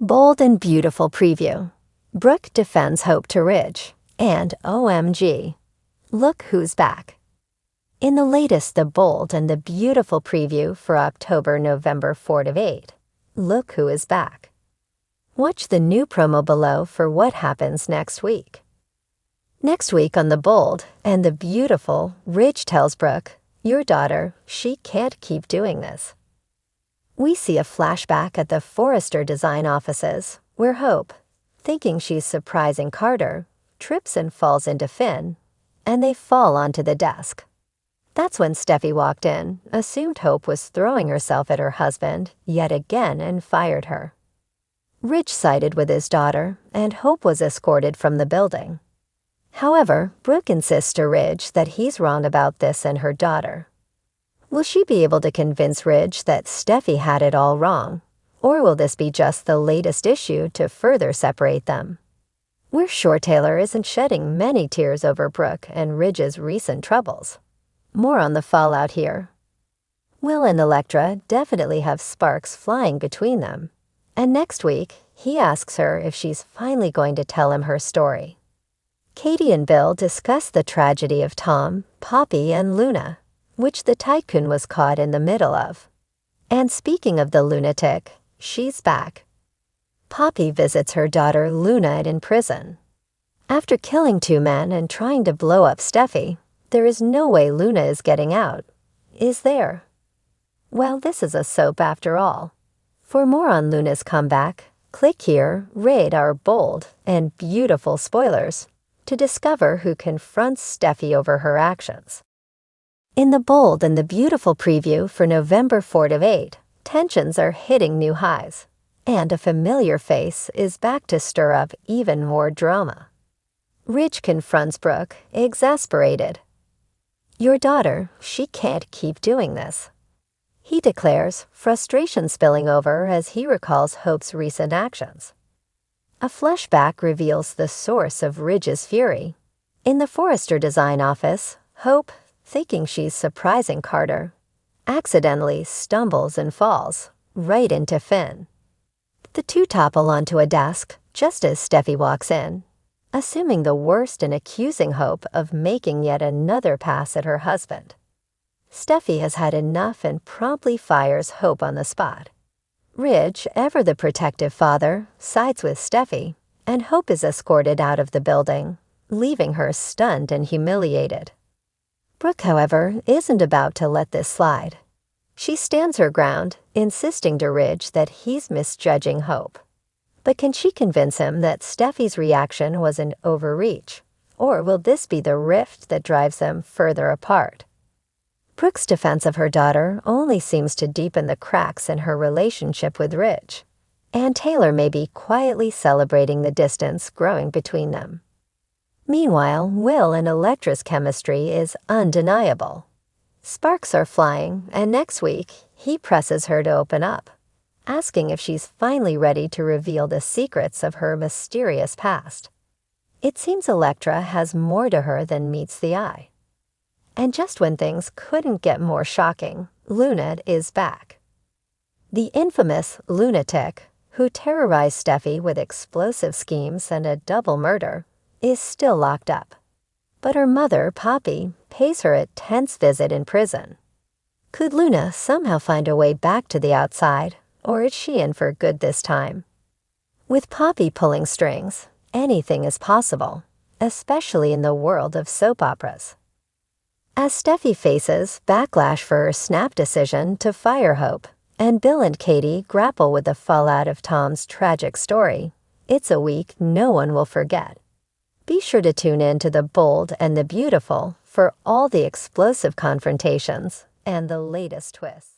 Bold and beautiful preview. Brooke defends Hope to Ridge. And OMG, look who's back. In the latest The Bold and the Beautiful preview for October-November 4-8, look who is back. Watch the new promo below for what happens next week. Next week on The Bold and the Beautiful, Ridge tells Brooke, your daughter, she can't keep doing this. We see a flashback at the Forrester design offices, where Hope, thinking she's surprising Carter, trips and falls into Finn, and they fall onto the desk. That's when Steffi walked in, assumed Hope was throwing herself at her husband yet again and fired her. Ridge sided with his daughter, and Hope was escorted from the building. However, Brooke insists to Ridge that he's wrong about this and her daughter. Will she be able to convince Ridge that Steffi had it all wrong, or will this be just the latest issue to further separate them? We're sure Taylor isn't shedding many tears over Brooke and Ridge's recent troubles. More on the fallout here. Will and Elektra definitely have sparks flying between them, and next week he asks her if she's finally going to tell him her story. Katie and Bill discuss the tragedy of Tom, Poppy, and Luna, which the tycoon was caught in the middle of. And speaking of the lunatic, she's back. Poppy visits her daughter Luna in prison. After killing 2 men and trying to blow up Steffi, there is no way Luna is getting out, is there? Well, this is a soap after all. For more on Luna's comeback, click here, read our bold and beautiful spoilers to discover who confronts Steffi over her actions. In the bold and the beautiful preview for November 4-8, tensions are hitting new highs, and a familiar face is back to stir up even more drama. Ridge confronts Brooke, exasperated. Your daughter, she can't keep doing this. He declares, frustration spilling over as he recalls Hope's recent actions. A flashback reveals the source of Ridge's fury. In the Forrester design office, Hope, thinking she's surprising Carter, accidentally stumbles and falls right into Finn. The two topple onto a desk just as Steffi walks in, assuming the worst and accusing Hope of making yet another pass at her husband. Steffi has had enough and promptly fires Hope on the spot. Ridge, ever the protective father, sides with Steffi, and Hope is escorted out of the building, leaving her stunned and humiliated. Brooke, however, isn't about to let this slide. She stands her ground, insisting to Ridge that he's misjudging Hope. But can she convince him that Steffi's reaction was an overreach, or will this be the rift that drives them further apart? Brooke's defense of her daughter only seems to deepen the cracks in her relationship with Ridge, and Taylor may be quietly celebrating the distance growing between them. Meanwhile, Will and Elektra's chemistry is undeniable. Sparks are flying, and next week, he presses her to open up, asking if she's finally ready to reveal the secrets of her mysterious past. It seems Elektra has more to her than meets the eye. And just when things couldn't get more shocking, Luna is back. The infamous lunatic, who terrorized Steffi with explosive schemes and a double murder, is still locked up. But her mother, Poppy, pays her a tense visit in prison. Could Luna somehow find a way back to the outside, or is she in for good this time? With Poppy pulling strings, anything is possible, especially in the world of soap operas. As Steffi faces backlash for her snap decision to fire Hope, and Bill and Katie grapple with the fallout of Tom's tragic story, it's a week no one will forget. Be sure to tune in to The Bold and the Beautiful for all the explosive confrontations and the latest twists.